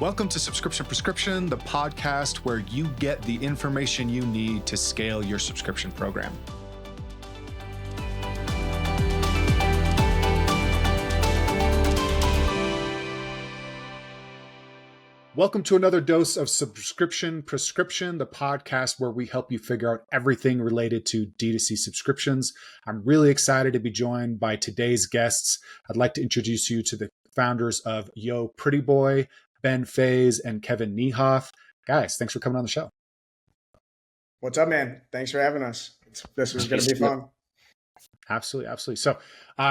Welcome to Subscription Prescription, the podcast where you get the information you need to scale your subscription program. Welcome to another dose of Subscription Prescription, the podcast where we help you figure out everything related to D2C subscriptions. I'm really excited to be joined by today's guests. I'd like to introduce you to the founders of Yo Pretty Boy, Ben Feys and Kevin Niehoff. Guys, thanks for coming on the show. What's up, man? Thanks for having us. This is going to be fun. Absolutely. So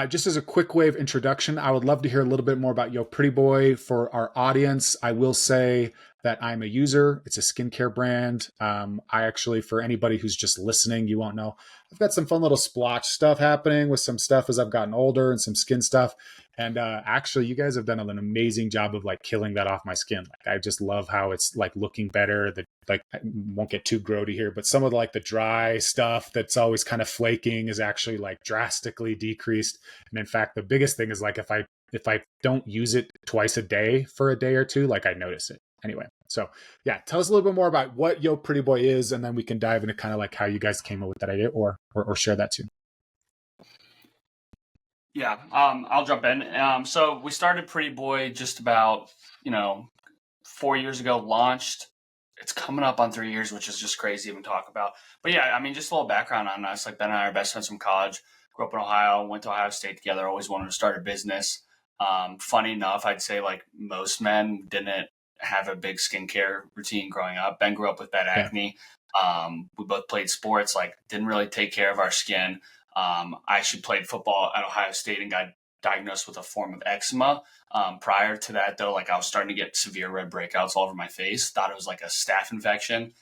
just as a quick way of introduction, I would love to hear a little bit more about Yo Pretty Boy for our audience. I will say that I'm a user. It's a skincare brand. I actually, for anybody who's just listening, you won't know, I've got some fun little splotch stuff happening with some stuff as I've gotten older and some skin stuff. And actually, you guys have done an amazing job of like killing that off my skin. Like, I just love how it's like looking better. I won't get too grody here, but some of the dry stuff that's always kind of flaking is actually like drastically decreased. And in fact, the biggest thing is like if I don't use it twice a day for a day or two, like I notice it. Anyway, so yeah, tell us a little bit more about what Yo Pretty Boy is, and then we can dive into kind of like how you guys came up with that idea, or share that too. Yeah, I'll jump in. So we started Pretty Boy just about 4 years ago. Launched. It's coming up on 3 years, which is just crazy to even talk about. But yeah, I mean, just a little background on us. Like Ben and I are best friends from college. Grew up in Ohio. Went to Ohio State together. Always wanted to start a business. Funny enough, I'd say like most men didn't have a big skincare routine growing up. Ben grew up with bad acne. We both played sports. Like didn't really take care of our skin. I actually played football at Ohio State and got diagnosed with a form of eczema. Prior to that, though, like I was starting to get severe red breakouts all over my face. Thought it was like a staph infection.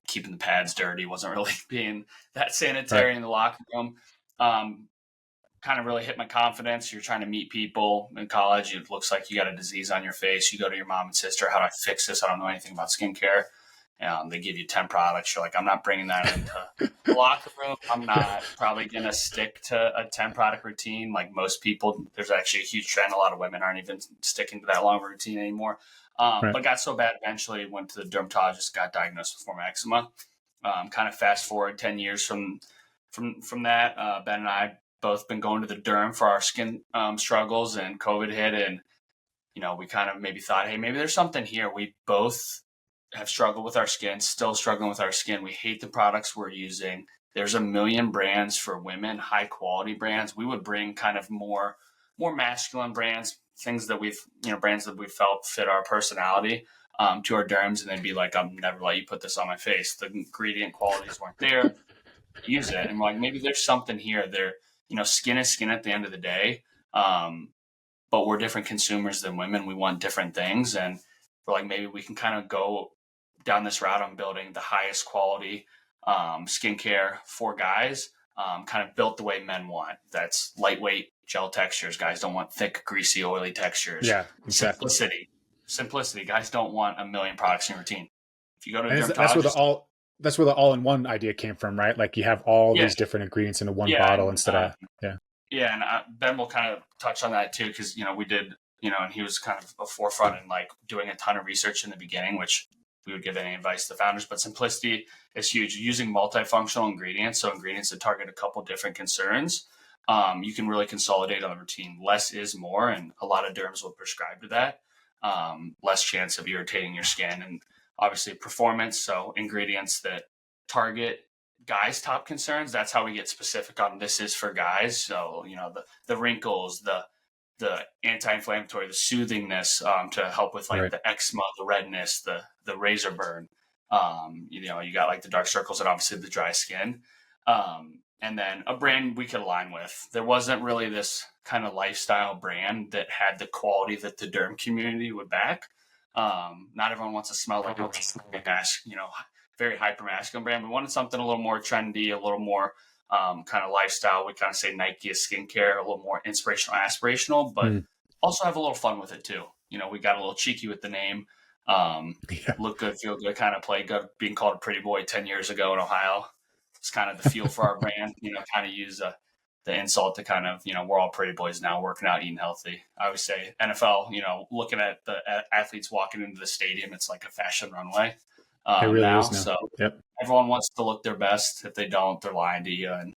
Keeping the pads dirty, wasn't really being that sanitary in the locker room. Kind of really hit my confidence. You're trying to meet people in college. It looks like you got a disease on your face. You go to your mom and sister. How do I fix this? I don't know anything about skincare. They give you 10 products. You're like, I'm not bringing that into the locker room. I'm not probably going to stick to a 10 product routine. Like most people, there's actually a huge trend. A lot of women aren't even sticking to that long of a routine anymore. But got so bad eventually, went to the dermatologist, got diagnosed with form of eczema. Kind of fast forward 10 years from that, Ben and I both been going to the derm for our skin struggles, and COVID hit, and we kind of maybe thought, hey, maybe there's something here. We both have struggled with our skin, still struggling with our skin. We hate the products we're using. There's a million brands for women, high quality brands. We would bring kind of more masculine brands, things that brands that we felt fit our personality to our derms, and they'd be like, I'm never let you put this on my face. The ingredient qualities weren't there. Use it. And we're like, maybe there's something here. Skin is skin at the end of the day. But we're different consumers than women. We want different things. And we're like, maybe we can kind of go down this route on building the highest quality skincare for guys, kind of built the way men want. That's lightweight gel textures. Guys don't want thick, greasy, oily textures. Yeah, exactly. Simplicity. Guys don't want a million products in your routine. If you go to a dermatologist, that's where the all-in-one idea came from, right? Like you have all these different ingredients in one bottle instead of Yeah, and Ben will kind of touch on that too, because we did. And he was kind of a forefront in like doing a ton of research in the beginning, which we would give any advice to founders. But simplicity is huge. Using multifunctional ingredients, so ingredients that target a couple different concerns, you can really consolidate on the routine. Less is more, and a lot of derms will prescribe to that. Less chance of irritating your skin, and obviously performance. So ingredients that target guys' top concerns. That's how we get specific on this is for guys. So the wrinkles, the anti-inflammatory, the soothingness to help with the eczema, the redness, the razor burn. You got like the dark circles and obviously the dry skin. And then a brand we could align with. There wasn't really this kind of lifestyle brand that had the quality that the derm community would back. Not everyone wants to smell like a very hyper masculine brand. We wanted something a little more trendy, a little more kind of lifestyle. We kind of say Nike is skincare, a little more inspirational, aspirational, but also have a little fun with it too. We got a little cheeky with the name. Look good, feel good, kind of play good. Being called a pretty boy 10 years ago in Ohio, it's kind of the feel for our brand. Kind of use the insult to kind of, we're all pretty boys now, working out, eating healthy. I always say NFL, looking at the athletes walking into the stadium, it's like a fashion runway It really now. is now. So Yep. everyone wants to look their best. If they don't, they're lying to you. And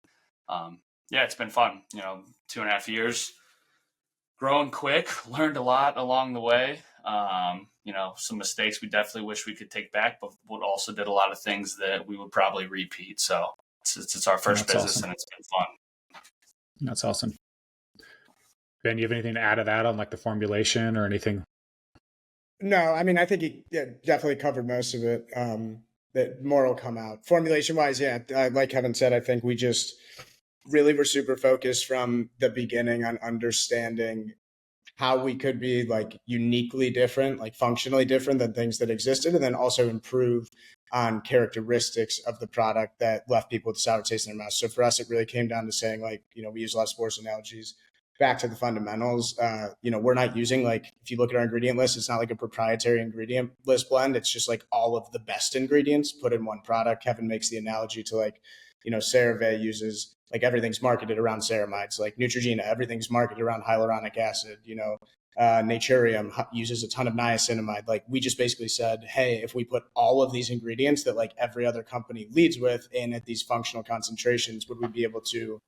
yeah, it's been fun. 2.5 years, growing quick, learned a lot along the way. Some mistakes we definitely wish we could take back, but we also did a lot of things that we would probably repeat. So it's our first That's business, awesome. and it's been fun. That's awesome. Ben, you have anything to add to that on like the formulation or anything? No, I mean, I think he definitely covered most of it. That more will come out. Formulation wise, yeah, like Kevin said, I think we just really were super focused from the beginning on understanding how we could be like uniquely different, like functionally different than things that existed, and then also improve on characteristics of the product that left people with a sour taste in their mouth. So for us, it really came down to saying like, we use a lot of sports analogies. Back to the fundamentals, we're not using like, if you look at our ingredient list, it's not like a proprietary ingredient list blend. It's just like all of the best ingredients put in one product. Kevin makes the analogy to like, CeraVe uses like everything's marketed around ceramides, like Neutrogena, everything's marketed around hyaluronic acid, Naturium uses a ton of niacinamide. Like we just basically said, hey, if we put all of these ingredients that like every other company leads with in at these functional concentrations, would we be able to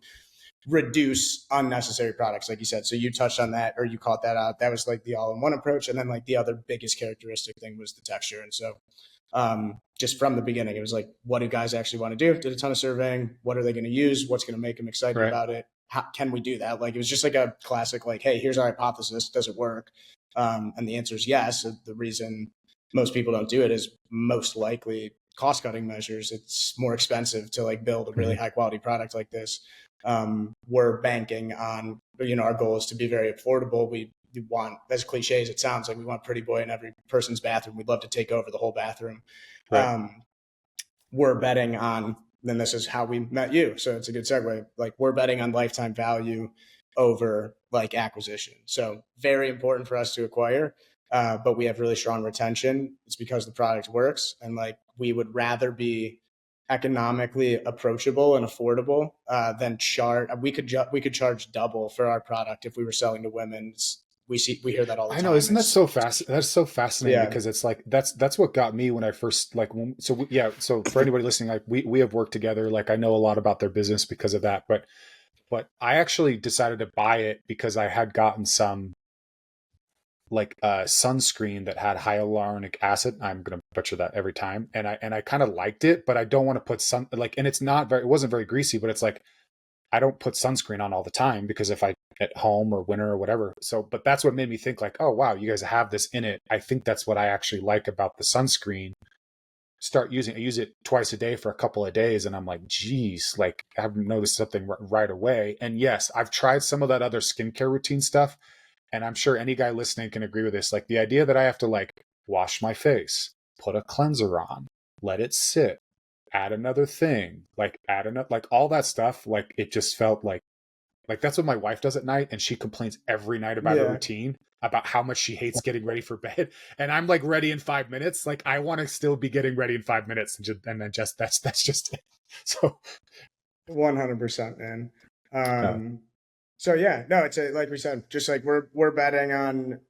reduce unnecessary products, like you said? So you touched on that, or you called that out. That was like the all-in-one approach. And then like the other biggest characteristic thing was the texture. And so just from the beginning, it was like, what do guys actually want to do? Did a ton of surveying. What are they going to use? What's going to make them excited about it? How can we do that? Like, it was just like a classic, like, hey, here's our hypothesis. Does it work? And the answer is yes. The reason most people don't do it is most likely cost cutting measures. It's more expensive to like build a really high quality product like this. We're banking on, our goal is to be very affordable. We want, as cliche as it sounds, like we want Pretty Boy in every person's bathroom. We'd love to take over the whole bathroom. Right. We're betting on, then this is how we met you. So it's a good segue. Like we're betting on lifetime value over like acquisition. So very important for us to acquire, but we have really strong retention. It's because the product works. And like, we would rather be economically approachable and affordable than charge. We could charge double for our product if we were selling to women. We hear that all the time. I know, isn't that so fast? That's so fascinating because it's like that's what got me when I first like. So for anybody listening, like we have worked together. Like I know a lot about their business because of that. But I actually decided to buy it because I had gotten some like sunscreen that had hyaluronic acid. I'm gonna butcher that every time, and I kind of liked it, but I don't want to put and it's not very. It wasn't very greasy, but it's like I don't put sunscreen on all the time because if I at home or winter or whatever. So, but that's what made me think like, oh wow, you guys have this in it. I think that's what I actually like about the sunscreen. I use it twice a day for a couple of days. And I'm like, geez, like I've noticed something right away. And yes, I've tried some of that other skincare routine stuff. And I'm sure any guy listening can agree with this. Like the idea that I have to like wash my face, put a cleanser on, let it sit, add another thing, like add another, like all that stuff. Like it just felt like that's what my wife does at night. And she complains every night about her routine, about how much she hates getting ready for bed. And I'm like ready in 5 minutes. Like I want to still be getting ready in 5 minutes. And then that's just it. So 100%, man. So yeah, no, it's like we said, just like we're betting on,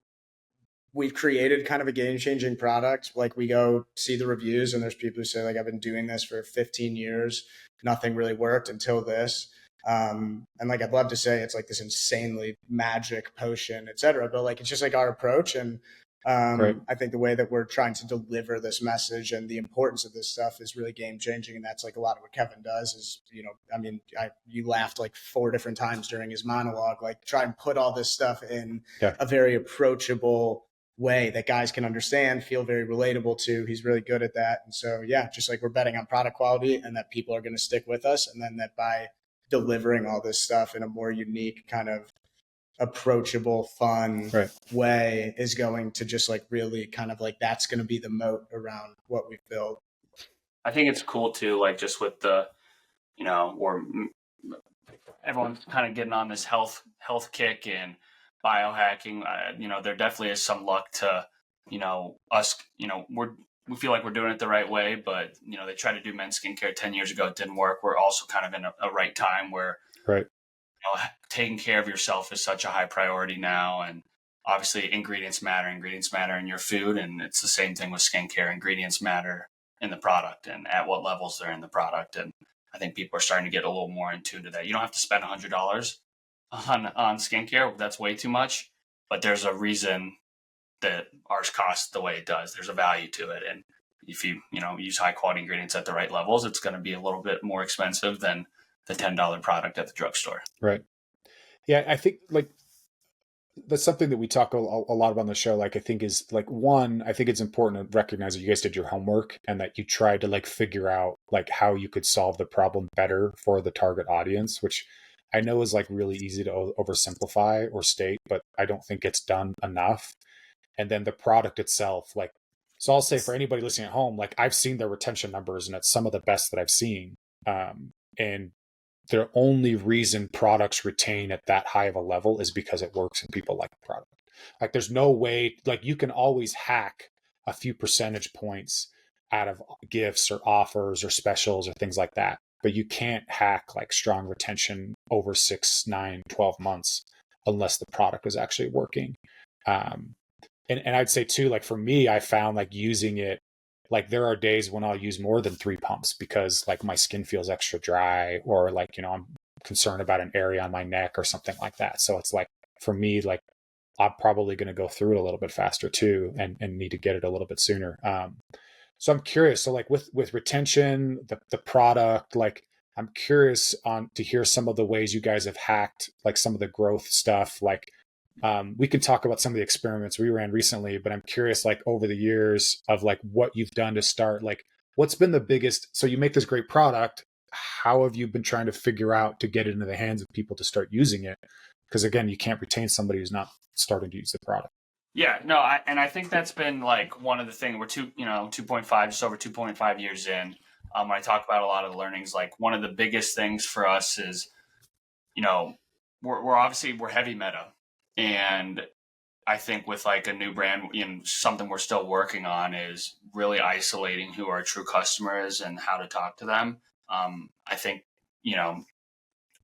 we've created kind of a game-changing product. Like we go see the reviews and there's people who say like, I've been doing this for 15 years. Nothing really worked until this. And like, I'd love to say it's like this insanely magic potion, et cetera, but like, it's just like our approach. And I think the way that we're trying to deliver this message and the importance of this stuff is really game changing. And that's like a lot of what Kevin does is, you laughed like 4 different times during his monologue, like try and put all this stuff in a very approachable way that guys can understand, feel very relatable to. He's really good at that. And so, yeah, just like we're betting on product quality and that people are going to stick with us. And then that by delivering all this stuff in a more unique kind of approachable, fun way is going to just like really kind of like, that's going to be the moat around what we've built. I think it's cool too, like just with the, we're everyone's kind of getting on this health kick and biohacking. There definitely is some luck to, us, we feel like we're doing it the right way, but they tried to do men's skincare 10 years ago. It didn't work. We're also kind of in a right time where taking care of yourself is such a high priority now. And obviously ingredients matter in your food. And it's the same thing with skincare. Ingredients matter in the product and at what levels they're in the product. And I think people are starting to get a little more in tune to that. You don't have to spend $100 on skincare. That's way too much, but there's a reason that ours costs the way it does. There's a value to it. And if you use high quality ingredients at the right levels, it's going to be a little bit more expensive than the $10 product at the drugstore. Right. Yeah. I think like that's something that we talk a lot about on the show. Like, I think is like, one, I think it's important to recognize that you guys did your homework and that you tried to like figure out like how you could solve the problem better for the target audience, which I know is like really easy to oversimplify or state, but I don't think it's done enough. And then the product itself, like, so I'll say for anybody listening at home, like I've seen their retention numbers and it's some of the best that I've seen. And the only reason products retain at that high of a level is because it works and people like the product. Like there's no way, like you can always hack a few percentage points out of gifts or offers or specials or things like that. But you can't hack like strong retention over 6, 9, 12 months unless the product is actually working. And I'd say too, like for me, I found like using it, like there are days when I'll use more than 3 pumps because like my skin feels extra dry or like, I'm concerned about an area on my neck or something like that. So it's like, for me, like I'm probably going to go through it a little bit faster too and need to get it a little bit sooner. So I'm curious. So like with retention, the product, like I'm curious to hear some of the ways you guys have hacked like some of the growth stuff. Like we can talk about some of the experiments we ran recently, but I'm curious, like over the years of like what you've done to start, like what's been the biggest, so you make this great product. How have you been trying to figure out to get it into the hands of people to start using it? Because again, you can't retain somebody who's not starting to use the product. Yeah, no, I think that's been like one of the things we're 2.5, just over 2.5 years in. When I talk about a lot of the learnings, like one of the biggest things for us is, we're obviously we're heavy meta. And I think with like a new brand, something we're still working on is really isolating who our true customer is and how to talk to them. I think,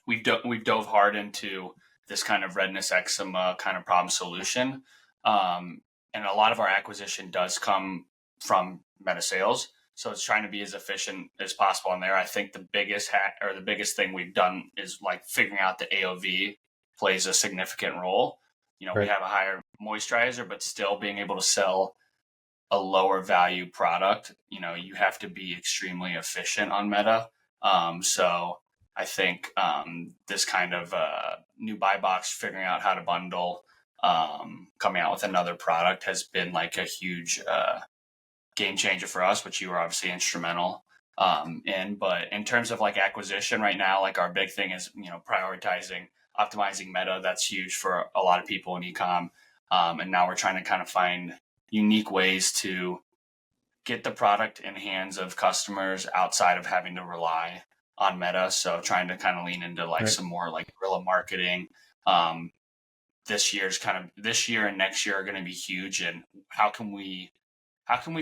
we've dove hard into this kind of redness eczema kind of problem solution. And a lot of our acquisition does come from meta sales. So it's trying to be as efficient as possible in there. I think the biggest the biggest thing we've done is like figuring out the AOV plays a significant role. Right. We have a higher moisturizer, but still being able to sell a lower value product, you have to be extremely efficient on Meta. So I think this kind of new buy box, figuring out how to bundle, coming out with another product has been like a huge game changer for us, which you were obviously instrumental in. But in terms of like acquisition right now, like our big thing is, prioritizing optimizing Meta. That's huge for a lot of people in e-com. And now we're trying to kind of find unique ways to get the product in hands of customers outside of having to rely on Meta. So trying to kind of lean into like some more like guerrilla marketing. This year and next year are going to be huge. And how can we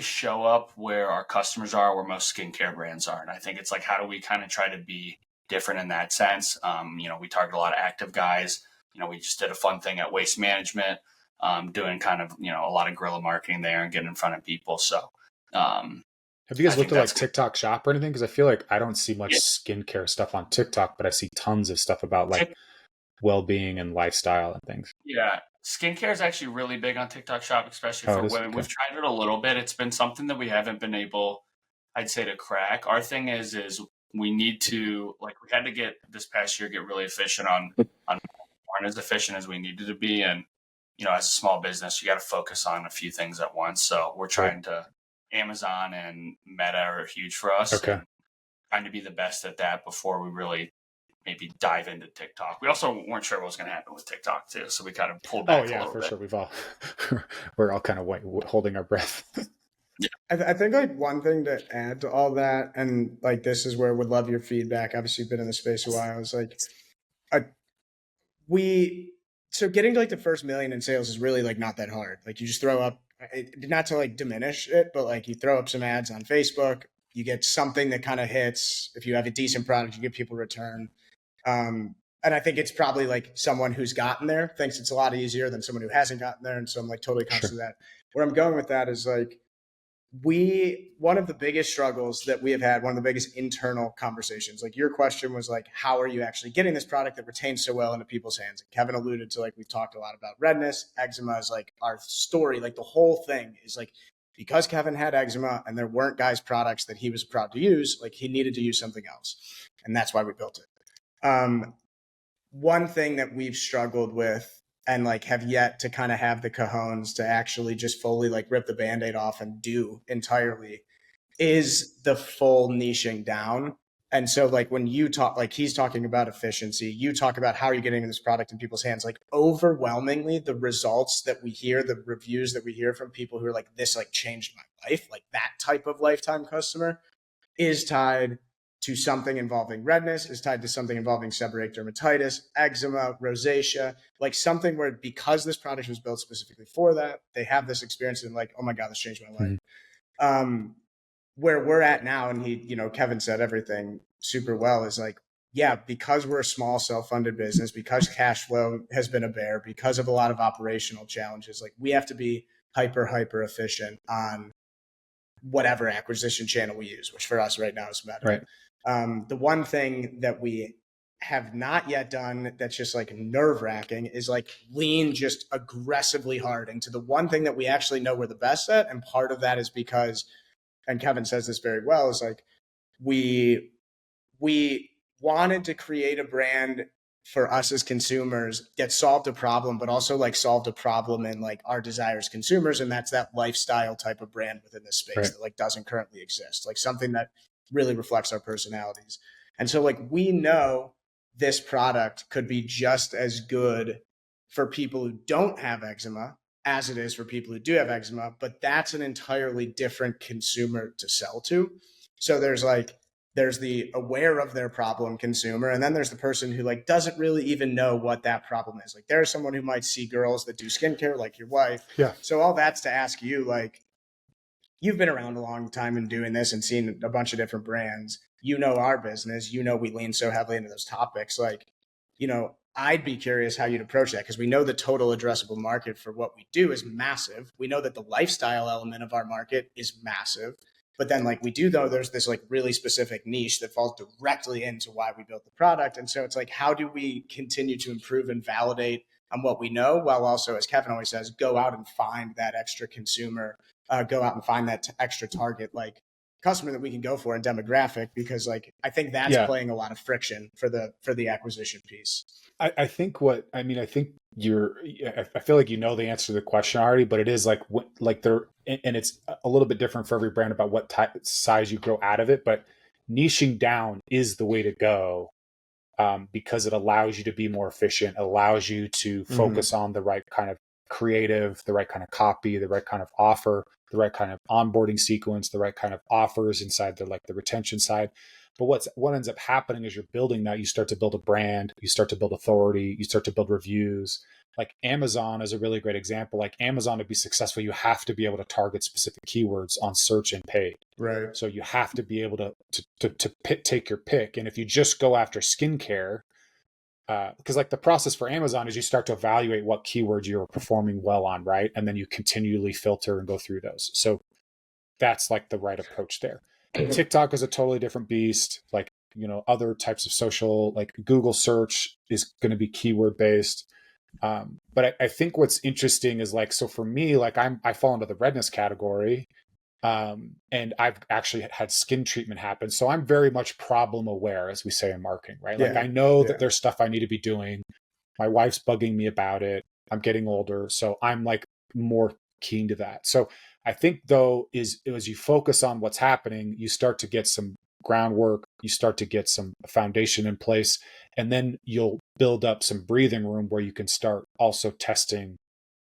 show up where our customers are, where most skincare brands are? And I think it's like, how do we kind of try to be different in that sense? We target a lot of active guys. We just did a fun thing at Waste Management, doing kind of, a lot of guerrilla marketing there and getting in front of people. So, have you guys looked at like TikTok Shop or anything? Because I feel like I don't see much skincare stuff on TikTok, but I see tons of stuff about like well-being and lifestyle and things. Yeah. Skincare is actually really big on TikTok Shop, especially for women. Okay. We've tried it a little bit. It's been something that we haven't been able, I'd say, to crack. Our thing is we need to, like, we had to get this past year, get really efficient on aren't as efficient as we needed to be. And, as a small business, you got to focus on a few things at once. So we're trying to, Amazon and Meta are huge for us. Okay. Trying to be the best at that before we really maybe dive into TikTok. We also weren't sure what was going to happen with TikTok too. So we kind of pulled back a little bit. Sure. We're all kind of holding our breath. Yeah. I think like one thing to add to all that, and like this is where I would love your feedback. Obviously, you've been in the space a while. Is like, so getting to like the first million in sales is really like not that hard. Like you just throw up, not to like diminish it, but like you throw up some ads on Facebook, you get something that kind of hits. If you have a decent product, you give people return. And I think it's probably like someone who's gotten there thinks it's a lot easier than someone who hasn't gotten there. And so I'm like totally conscious of that. Where I'm going with that is like, one of the biggest struggles that we have had, one of the biggest internal conversations, like your question was like, how are you actually getting this product that retains so well into people's hands? And Kevin alluded to, like, we've talked a lot about redness. Eczema is like our story. Like the whole thing is like, because Kevin had eczema and there weren't guys' products that he was proud to use, like he needed to use something else. And that's why we built it. One thing that we've struggled with and like have yet to kind of have the cojones to actually just fully like rip the Band-Aid off and do entirely is the full niching down. And so like when you talk, like he's talking about efficiency, you talk about how you're getting this product in people's hands, like overwhelmingly the results that we hear, the reviews that we hear from people who are like, this like changed my life, like that type of lifetime customer is tied to something involving redness, is tied to something involving seborrheic dermatitis, eczema, rosacea, like something where because this product was built specifically for that, they have this experience and like, oh my God, this changed my life. Mm-hmm. Where we're at now, and he, you know, Kevin said everything super well, is like, yeah, because we're a small self-funded business, because cash flow has been a bear, because of a lot of operational challenges, like we have to be hyper efficient on whatever acquisition channel we use, which for us right now is Meta. Right. The one thing that we have not yet done that's just like nerve wracking is like lean just aggressively hard into the one thing that we actually know we're the best at. And part of that is because, and Kevin says this very well, is like we wanted to create a brand for us as consumers that solved a problem, but also like solved a problem in like our desire as consumers. And that's that lifestyle type of brand within this space that like doesn't currently exist, like something that really reflects our personalities. And so like we know this product could be just as good for people who don't have eczema as it is for people who do have eczema, but that's an entirely different consumer to sell to. So there's the aware of their problem consumer, and then there's the person who like doesn't really even know what that problem is. Like there's someone who might see girls that do skincare like your wife. Yeah. So all that's to ask you, like, you've been around a long time and doing this and seen a bunch of different brands. You know our business. You know we lean so heavily into those topics. Like, you know, I'd be curious how you'd approach that, because we know the total addressable market for what we do is massive. We know that the lifestyle element of our market is massive. But then like we do know there's this like really specific niche that falls directly into why we built the product. And so it's like, how do we continue to improve and validate on what we know, while also, as Kevin always says, go out and find that extra consumer, go out and find that extra target like customer that we can go for in demographic, because like I think that's playing a lot of friction for the acquisition piece. I think I feel like you know the answer to the question already, but it is like there, and it's a little bit different for every brand about what size you grow out of it, but niching down is the way to go, because it allows you to be more efficient, allows you to focus on the right kind of creative, the right kind of copy, the right kind of offer, the right kind of onboarding sequence, the right kind of offers inside the retention side. But what ends up happening is you're building that, you start to build a brand, you start to build authority, you start to build reviews. Like Amazon is a really great example. Like Amazon, to be successful, you have to be able to target specific keywords on search and paid. Right. So you have to be able to take your pick. And if you just go after skincare, because like the process for Amazon is you start to evaluate what keywords you're performing well on, right? And then you continually filter and go through those. So that's like the right approach there. TikTok is a totally different beast. Like, you know, other types of social, like Google search is going to be keyword based. But I think what's interesting is like, so for me, like I fall into the redness category. And I've actually had skin treatment happen. So I'm very much problem aware, as we say in marketing, right? Like I know that there's stuff I need to be doing. My wife's bugging me about it. I'm getting older. So I'm like more keen to that. So I think though, as you focus on what's happening, you start to get some groundwork, you start to get some foundation in place, and then you'll build up some breathing room where you can start also testing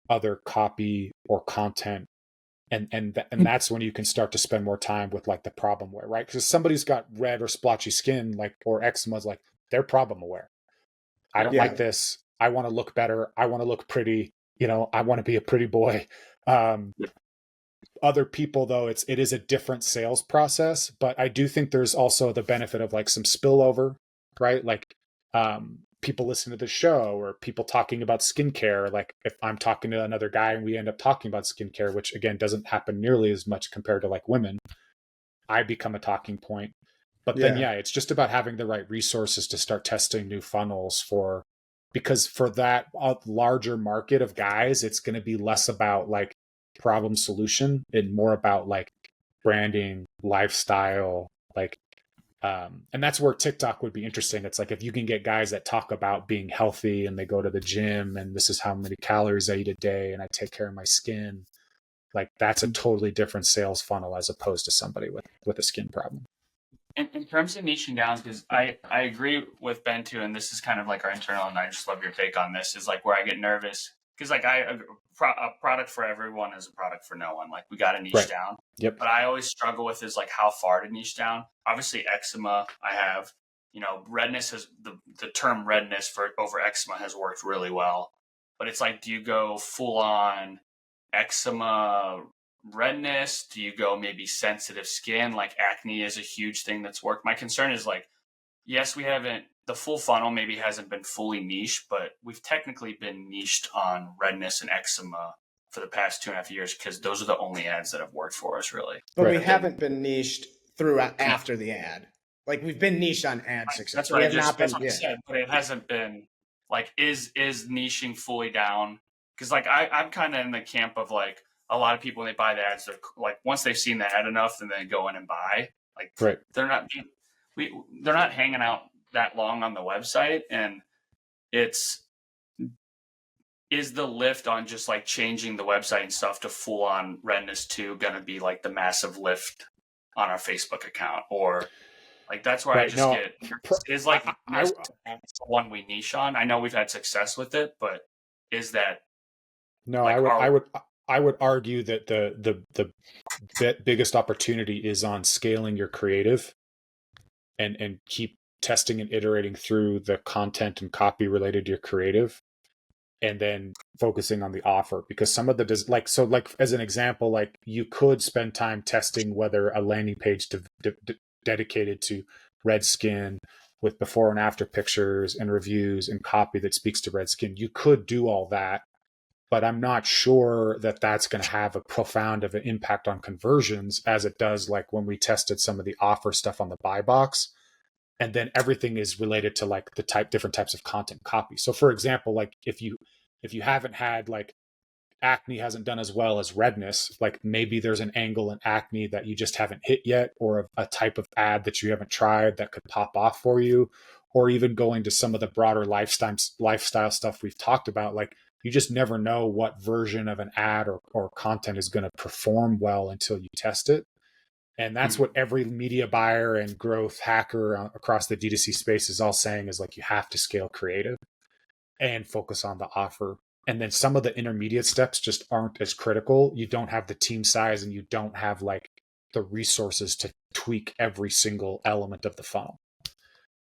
other copy or content. And that's when you can start to spend more time with like the problem aware, right? Because if somebody's got red or splotchy skin, like, or eczema, like they're problem aware. I don't like this. I want to look better. I want to look pretty. You know, I want to be a pretty boy. Other people, though, it is a different sales process. But I do think there's also the benefit of like some spillover, right? Like people listen to the show or people talking about skincare. Like if I'm talking to another guy and we end up talking about skincare, which again doesn't happen nearly as much compared to like women, I become a talking point. But then, Yeah. it's just about having the right resources to start testing new funnels because for that larger market of guys, it's going to be less about like problem solution and more about like branding, lifestyle, like, and that's where TikTok would be interesting. It's like if you can get guys that talk about being healthy and they go to the gym and this is how many calories I eat a day and I take care of my skin, like that's a totally different sales funnel as opposed to somebody with a skin problem. In terms of niching down, because I agree with Ben too, and this is kind of like our internal, and I just love your take on this, is like where I get nervous. Because like a product for everyone is a product for no one. Like we got to niche down. Yep. But I always struggle with is like how far to niche down. Obviously eczema, I have, redness has the term redness for over eczema has worked really well. But it's like, do you go full on eczema redness? Do you go maybe sensitive skin? Like acne is a huge thing that's worked. My concern is like, yes, the full funnel maybe hasn't been fully niche, but we've technically been niched on redness and eczema for the past 2.5 years because those are the only ads that have worked for us, really. But we haven't been niched throughout after the ad. Like we've been niched on ad success. That's what I said, but it hasn't been like is niching fully down, because like I'm kind of in the camp of like a lot of people when they buy the ads, they're like once they've seen the ad enough, then they go in and buy. Like they're not hanging out that long on the website, and is the lift on just like changing the website and stuff to full on redness 2 going to be like the massive lift on our Facebook account, or like that's where I just get is like the one we niche on. I know we've had success with it, but is that I would argue that the biggest opportunity is on scaling your creative and keep testing and iterating through the content and copy related to your creative, and then focusing on the offer, because some of the as an example, like you could spend time testing whether a landing page dedicated to red skin with before and after pictures and reviews and copy that speaks to red skin. You could do all that, but I'm not sure that that's going to have a profound of an impact on conversions as it does like when we tested some of the offer stuff on the buy box. And then everything is related to like the different types of content copy. So for example, like if you haven't had like acne hasn't done as well as redness, like maybe there's an angle in acne that you just haven't hit yet, or a type of ad that you haven't tried that could pop off for you, or even going to some of the broader lifestyle stuff we've talked about. Like you just never know what version of an ad or content is going to perform well until you test it. And that's what every media buyer and growth hacker across the D2C space is all saying, is like, you have to scale creative and focus on the offer. And then some of the intermediate steps just aren't as critical. You don't have the team size and you don't have like the resources to tweak every single element of the funnel.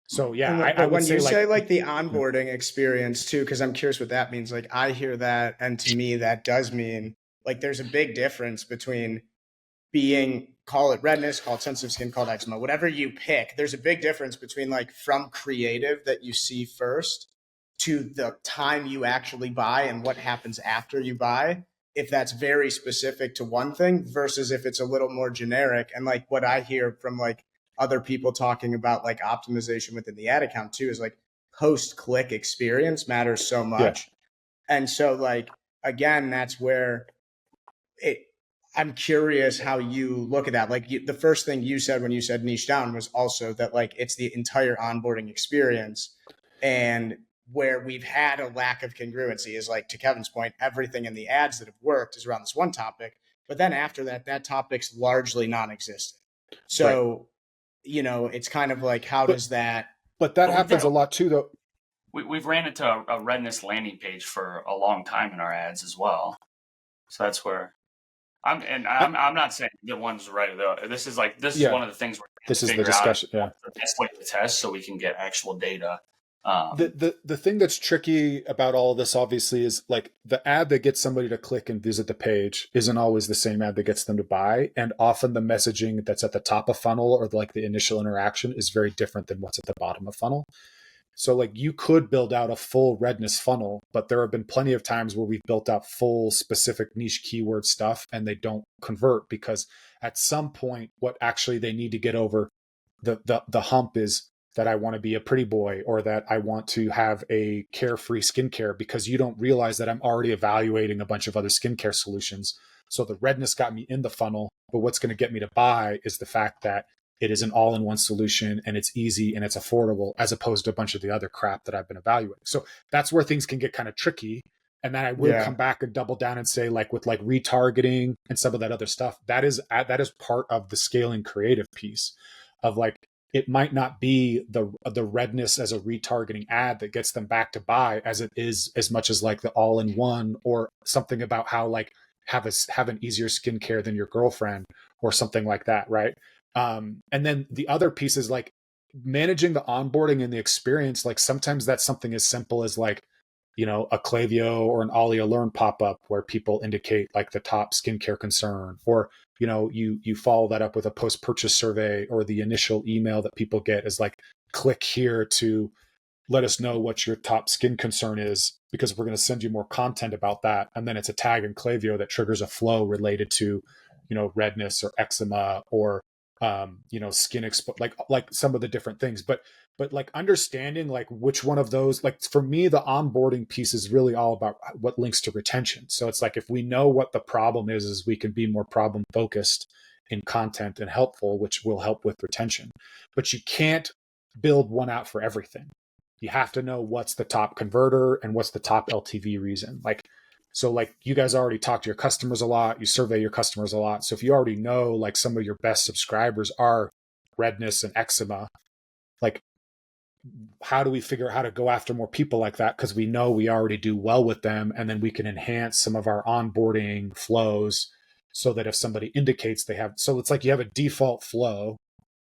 So yeah, I would when say you say like the onboarding experience too, because I'm curious what that means. Like I hear that, and to me that does mean like there's a big difference between being, call it redness, call it sensitive skin, call it eczema, whatever you pick. There's a big difference between like from creative that you see first to the time you actually buy and what happens after you buy, if that's very specific to one thing versus if it's a little more generic. And like what I hear from like other people talking about like optimization within the ad account too is like post-click experience matters so much. Yeah. And so like, again, that's where I'm curious how you look at that. Like the first thing you said when you said niche down was also that like it's the entire onboarding experience, and where we've had a lack of congruency is like, to Kevin's point, everything in the ads that have worked is around this one topic, but then after that, that topic's largely non-existent. So, it's kind of like, how does that? But that happens a lot too, though. We've ran into a redness landing page for a long time in our ads as well. So that's where I'm not saying the one's right though. This is one of the things this is the discussion. Yeah, the best way to test so we can get actual data. The thing that's tricky about all of this, obviously, is like the ad that gets somebody to click and visit the page isn't always the same ad that gets them to buy, and often the messaging that's at the top of funnel or like the initial interaction is very different than what's at the bottom of funnel. So like you could build out a full redness funnel, but there have been plenty of times where we've built out full specific niche keyword stuff and they don't convert because at some point what actually they need to get over the hump is that I want to be a pretty boy or that I want to have a carefree skincare, because you don't realize that I'm already evaluating a bunch of other skincare solutions. So the redness got me in the funnel, but what's going to get me to buy is the fact that it is an all-in-one solution and it's easy and it's affordable, as opposed to a bunch of the other crap that I've been evaluating. So that's where things can get kind of tricky. And then I will come back and double down and say, like with like retargeting and some of that other stuff, that is part of the scaling creative piece of like, it might not be the redness as a retargeting ad that gets them back to buy as it is as much as like the all-in-one or something about how like have an easier skincare than your girlfriend or something like that, right? And then the other piece is like managing the onboarding and the experience. Like sometimes that's something as simple as like, you know, a Klaviyo or an Ollie Alert pop up where people indicate like the top skincare concern, or you know, you follow that up with a post-purchase survey, or the initial email that people get is like, click here to let us know what your top skin concern is, because we're going to send you more content about that. And then it's a tag in Klaviyo that triggers a flow related to, you know, redness or eczema or, you know, skin like some of the different things. But like understanding like which one of those, like for me, the onboarding piece is really all about what links to retention. So it's like, if we know what the problem is we can be more problem focused in content and helpful, which will help with retention. But you can't build one out for everything. You have to know what's the top converter and what's the top LTV reason. Like, so like you guys already talk to your customers a lot, you survey your customers a lot. So if you already know like some of your best subscribers are redness and eczema, like how do we figure out how to go after more people like that? Because we know we already do well with them, and then we can enhance some of our onboarding flows so that if somebody indicates they have, so it's like you have a default flow,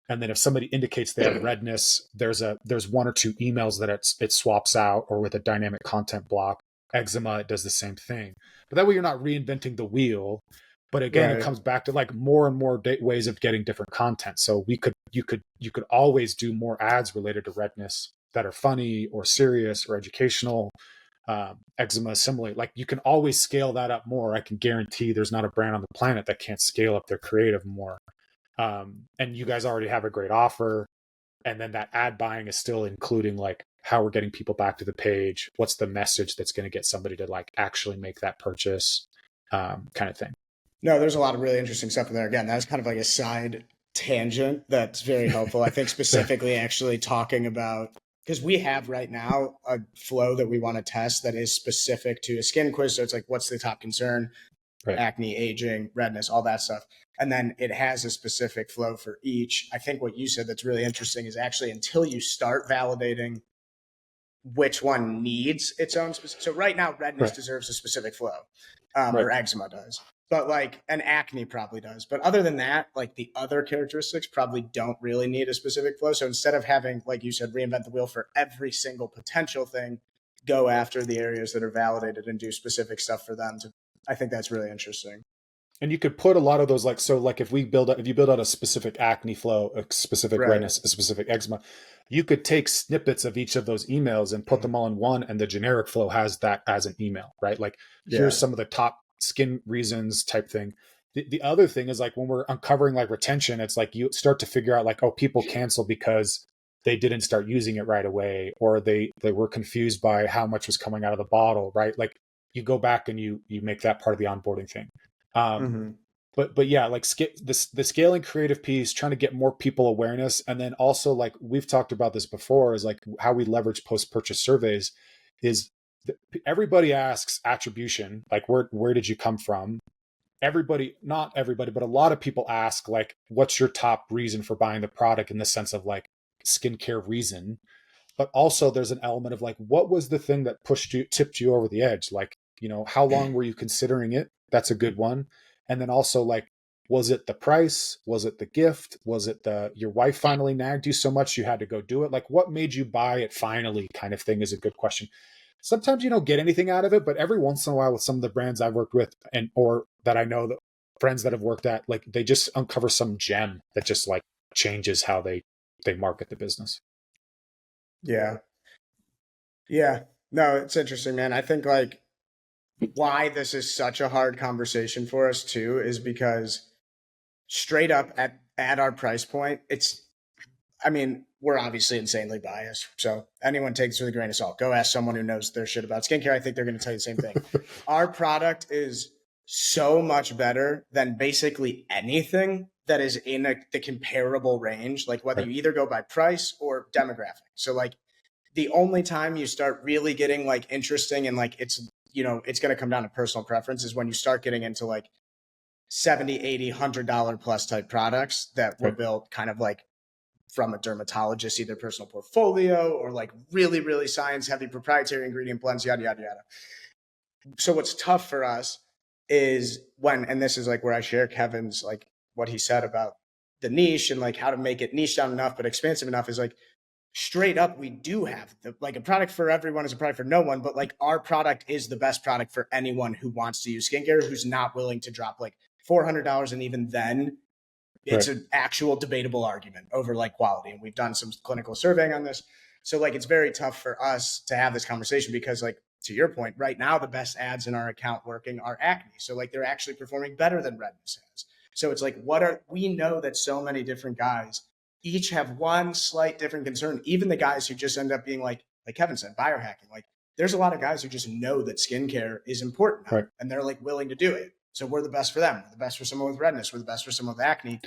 and then if somebody indicates they have redness, there's one or two emails that it swaps out, or with a dynamic content block. Eczema, it does the same thing. But that way you're not reinventing the wheel. But again, It comes back to like more and more ways of getting different content. So you could always do more ads related to redness that are funny or serious or educational. Eczema, similarly, like you can always scale that up more. I can guarantee there's not a brand on the planet that can't scale up their creative more. And you guys already have a great offer. And then that ad buying is still including like how we're getting people back to the page. What's the message that's going to get somebody to like actually make that purchase, kind of thing. No, there's a lot of really interesting stuff in there. Again, that's kind of like a side tangent that's very helpful. I think specifically actually talking about, because we have right now a flow that we want to test that is specific to a skin quiz. So it's like, what's the top concern? Right. Acne, aging, redness, all that stuff. And then it has a specific flow for each. I think what you said that's really interesting is actually until you start validating which one needs its own specific. So right now, redness deserves a specific flow, or eczema does. But like an acne probably does. But other than that, like the other characteristics probably don't really need a specific flow. So instead of having, like you said, reinvent the wheel for every single potential thing, go after the areas that are validated and do specific stuff for them. I think that's really interesting. And you could put a lot of those, like, so like if you build out a specific acne flow, a specific redness, a specific eczema, you could take snippets of each of those emails and put them all in one, and the generic flow has that as an email, right? Like here's some of the top skin reasons type thing. The other thing is like when we're uncovering like retention, it's like you start to figure out like, oh, people cancel because they didn't start using it right away, or they were confused by how much was coming out of the bottle, right? Like you go back and you make that part of the onboarding thing. But yeah, like the scaling creative piece, trying to get more people awareness. And then also like we've talked about this before, is like how we leverage post-purchase surveys is everybody asks attribution, like where did you come from? Not everybody, but a lot of people ask like, what's your top reason for buying the product, in the sense of like skincare reason. But also there's an element of like, what was the thing that tipped you over the edge? Like, you know, how long were you considering it? That's a good one. And then also like, was it the price? Was it the gift? Was it your wife finally nagged you so much you had to go do it? Like what made you buy it finally, kind of thing, is a good question. Sometimes you don't get anything out of it, but every once in a while with some of the brands I've worked with or that I know, that friends that have worked at, like they just uncover some gem that just like changes how they market the business. Yeah. Yeah. No, it's interesting, man. I think like why this is such a hard conversation for us too is because straight up at our price point, it's I mean, we're obviously insanely biased. So anyone takes it with a grain of salt. Go ask someone who knows their shit about skincare. I think they're going to tell you the same thing. Our product is so much better than basically anything that is in the comparable range, like whether Right. you either go by price or demographic. So like the only time you start really getting like interesting and like it's, you know, it's going to come down to personal preference is when you start getting into like 70, 80, $100 plus type products that were Right. built kind of like from a dermatologist, either personal portfolio or like really, really science heavy proprietary ingredient blends, yada, yada, yada. So what's tough for us is when, and this is like where I share Kevin's, like what he said about the niche and like how to make it niche down enough, but expansive enough is like straight up, we do have like a product for everyone is a product for no one, but like our product is the best product for anyone who wants to use skincare, who's not willing to drop like $400. And even then it's Right. an actual debatable argument over like quality. And we've done some clinical surveying on this. So like it's very tough for us to have this conversation because like to your point, right now the best ads in our account working are acne. So like they're actually performing better than redness ads. So it's like we know that so many different guys each have one slight different concern. Even the guys who just end up being like Kevin said, biohacking. Like there's a lot of guys who just know that skincare is important now, Right. and they're like willing to do it. So we're the best for them. We're the best for someone with redness. We're the best for someone with acne.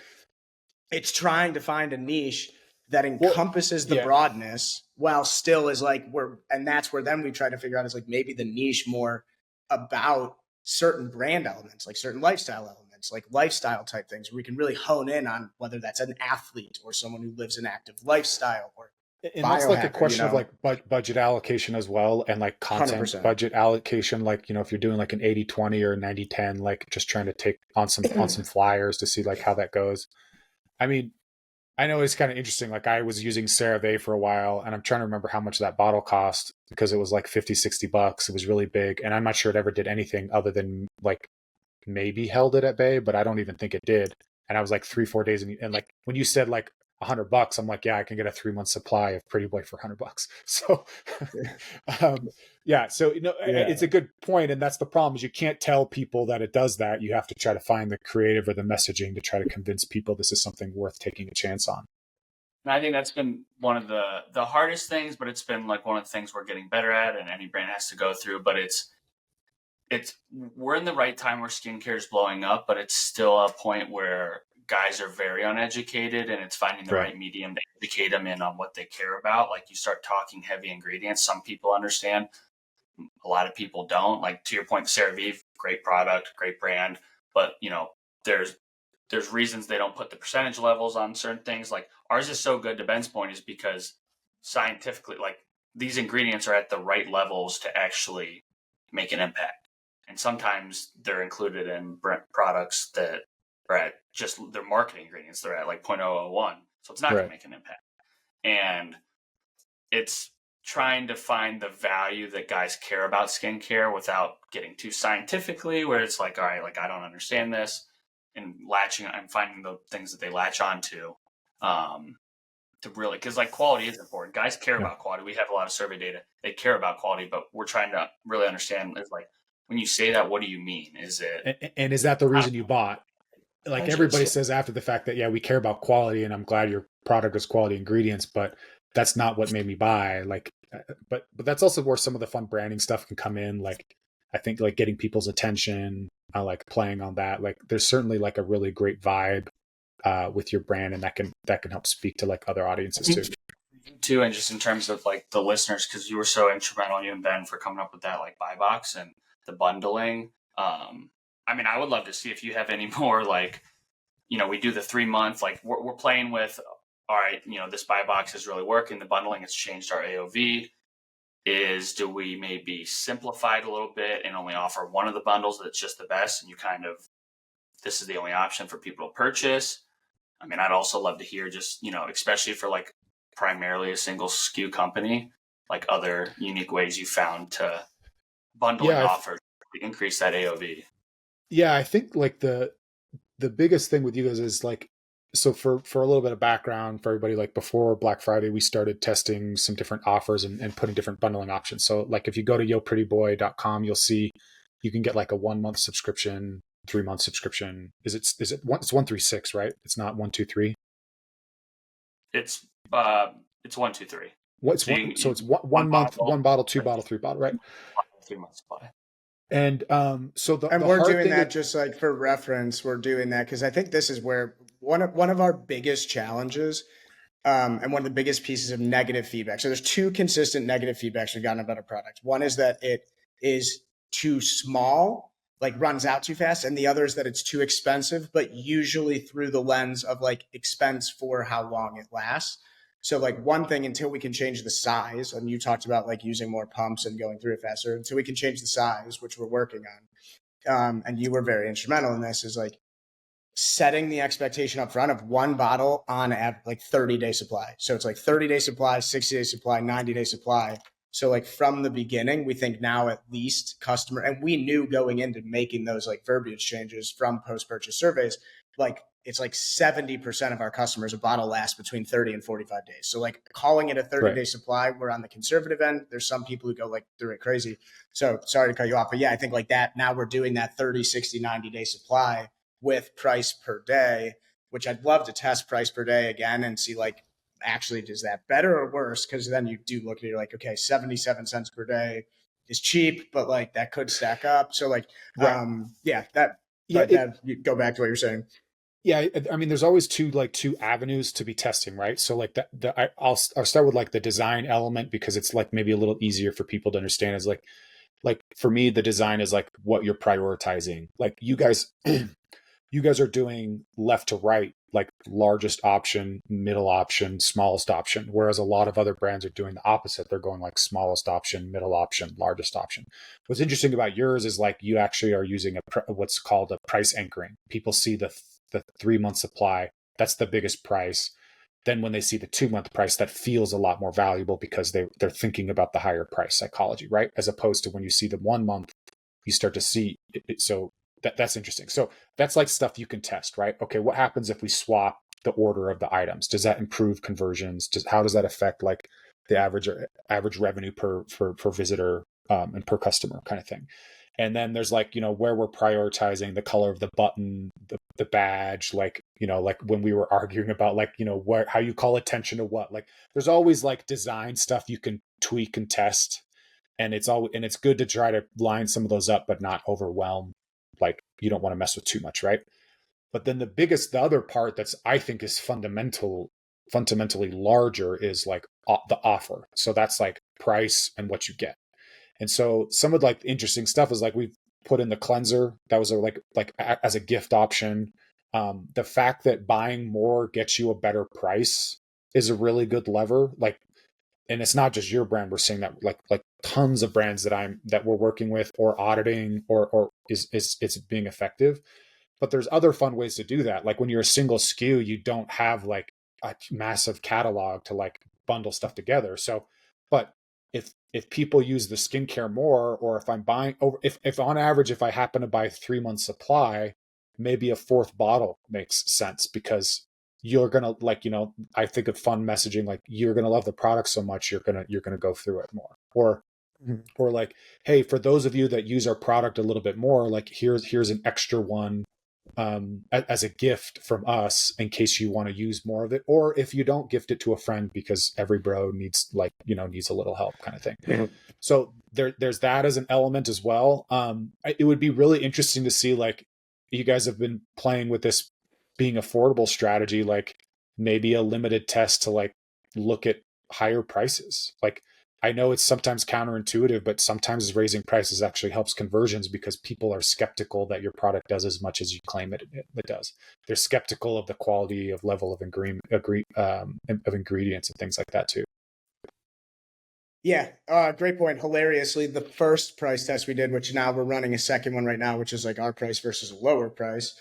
It's trying to find a niche that encompasses the broadness while still is like and that's where then we try to figure out is like maybe the niche more about certain brand elements, like certain lifestyle elements, like lifestyle type things where we can really hone in on whether that's an athlete or someone who lives an active lifestyle or And that's like a biohacker, question of like budget allocation as well, and like content 100%. budget allocation. Like, you know, if you're doing like an 80-20 or 90-10, like just trying to take on some flyers to see like how that goes. I mean, I know it's kind of interesting. Like I was using CeraVe for a while and I'm trying to remember how much that bottle cost because it was like 50-60 bucks. It was really big. And I'm not sure it ever did anything other than like maybe held it at bay, but I don't even think it did. And I was like 3-4 days. And like when you said like $100, I'm like, yeah, I can get a 3-month supply of Pretty Boy for $100. So, yeah. So, you know, it's a good point. And that's the problem is you can't tell people that it does that. You have to try to find the creative or the messaging to try to convince people this is something worth taking a chance on. And I think that's been one of the hardest things, but it's been like one of the things we're getting better at, and any brand has to go through. But it's we're in the right time where skincare is blowing up, but it's still a point where guys are very uneducated, and it's finding the right medium to educate them in on what they care about. Like you start talking heavy ingredients, some people understand, a lot of people don't. Like to your point, CeraVe, great product, great brand, but you know there's reasons they don't put the percentage levels on certain things. Like ours is so good, to Ben's point, is because scientifically, like these ingredients are at the right levels to actually make an impact. And sometimes they're included in products that are at just their marketing ingredients. They're at like 0.001. So it's not going to make an impact. And it's trying to find the value that guys care about skincare without getting too scientifically, where it's like, all right, like I don't understand this, and finding the things that they latch onto to really, because like quality is important. Guys care about quality. We have a lot of survey data. They care about quality, but we're trying to really understand is like, when you say that, what do you mean? Is it, and is that the reason you bought? Like everybody says after the fact that, yeah, we care about quality and I'm glad your product has quality ingredients, but that's not what made me buy. Like, but that's also where some of the fun branding stuff can come in. Like, I think like getting people's attention, like playing on that. Like, there's certainly like a really great vibe with your brand, and that can help speak to like other audiences too. And just in terms of like the listeners, because you were so instrumental, you and Ben, for coming up with that like buy box and the bundling. I mean, I would love to see if you have any more, like, you know, we do the 3-month, like we're playing with, all right, you know, this buy box is really working. The bundling has changed our AOV. Do we maybe simplify it a little bit and only offer one of the bundles that's just the best, and you kind of, this is the only option for people to purchase? I mean, I'd also love to hear just, you know, especially for like primarily a single SKU company, like other unique ways you found to bundle and offer to increase that AOV. Yeah, I think like the biggest thing with you guys is like so for a little bit of background for everybody, like before Black Friday, we started testing some different offers and putting different bundling options. So like if you go to yoprettyboy.com, you'll see you can get like a 1 month subscription, 3 month subscription. Is it one? It's 136, right? It's not 123. It's 1, 2, 3. What's So one? So it's one one month, bottle, 1 bottle, 2 bottle, 3 bottle, right? 3 months supply. And so the And the we're hard doing thing that is, just like for reference, we're doing that because I think this is where one of our biggest challenges and one of the biggest pieces of negative feedback. So there's two consistent negative feedbacks we've gotten about our product. One is that it is too small, like runs out too fast, and the other is that it's too expensive, but usually through the lens of like expense for how long it lasts. So like one thing, until we can change the size, and you talked about like using more pumps and going through it faster, until we can change the size, which we're working on, and you were very instrumental in this, is like setting the expectation up front of one bottle on like 30-day supply. So it's like 30-day supply, 60-day supply, 90-day supply. So like from the beginning, we think now at least customer, and we knew going into making those like verbiage changes from post-purchase surveys, like it's like 70% of our customers, a bottle lasts between 30 and 45 days. So like calling it a 30-day right. supply, we're on the conservative end. There's some people who go like through it crazy. So sorry to cut you off, but yeah, I think like that now we're doing that 30, 60, 90-day supply with price per day, which I'd love to test price per day again and see like, actually, is that better or worse? Because then you do look at it, you're like, okay, 77 cents per day is cheap, but like that could stack up. So like, Right. yeah, that, Yeah. but that you go back to what you're saying. Yeah, I mean, there's always two avenues to be testing, right? So like I'll start with like the design element because it's like maybe a little easier for people to understand. Is like for me, the design is like what you're prioritizing. Like you guys, you guys are doing left to right, like largest option, middle option, smallest option, whereas a lot of other brands are doing the opposite. They're going like smallest option, middle option, largest option. What's interesting about yours is like you actually are using what's called a price anchoring. People see the 3 month supply, that's the biggest price. Then when they see the 2 month price, that feels a lot more valuable because they're thinking about the higher price psychology, right? As opposed to when you see the 1 month, you start to see it. So that's interesting. So that's like stuff you can test, right? Okay, what happens if we swap the order of the items? Does that improve conversions? How does that affect like the average revenue per visitor and per customer kind of thing? And then there's like, where we're prioritizing the color of the button, the badge, like, like when we were arguing about like, how you call attention to what, like there's always like design stuff you can tweak and test. And it's good to try to line some of those up, but not overwhelm. Like you don't want to mess with too much, right? But then the other part that's I think is fundamentally larger is like the offer. So that's like price and what you get. And so some of like interesting stuff is like we've put in the cleanser that was like as a gift option. The fact that buying more gets you a better price is a really good lever. Like, and it's not just your brand. We're seeing that like tons of brands that we're working with or auditing or is it's being effective. But there's other fun ways to do that. Like when you're a single SKU, you don't have like a massive catalog to like bundle stuff together. So, but if people use the skincare more, or if I'm buying over, if on average, if I happen to buy 3 months supply, maybe a fourth bottle makes sense because you're gonna like, I think of fun messaging like you're gonna love the product so much you're gonna go through it more. Or like, hey, for those of you that use our product a little bit more, like here's an extra one as a gift from us in case you want to use more of it, or if you don't, gift it to a friend because every bro needs like needs a little help kind of thing. So there's that as an element as well. It would be really interesting to see like you guys have been playing with this being affordable strategy, like maybe a limited test to like look at higher prices. Like I know it's sometimes counterintuitive, but sometimes raising prices actually helps conversions because people are skeptical that your product does as much as you claim it does. They're skeptical of the quality of level of of ingredients and things like that too. Yeah, great point. Hilariously, the first price test we did, which now we're running a second one right now, which is like our price versus a lower price.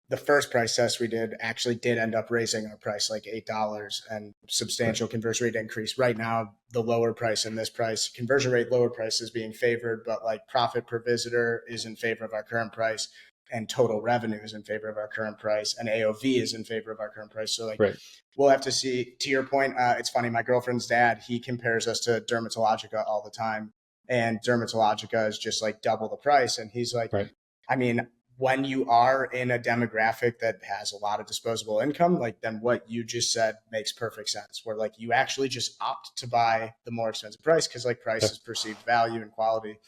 The first price test we did actually did end up raising our price like $8 and substantial conversion rate increase. Right now, the lower price and this price, conversion rate lower price is being favored, but like profit per visitor is in favor of our current price. and total revenue is in favor of our current price, and AOV is in favor of our current price. So like, Right. we'll have to see. To your point, it's funny. My girlfriend's dad, he compares us to Dermatologica all the time, and Dermatologica is just like double the price. And he's like, Right. I mean, when you are in a demographic that has a lot of disposable income, like then what you just said makes perfect sense. Where like you actually just opt to buy the more expensive price because like price is perceived value and quality.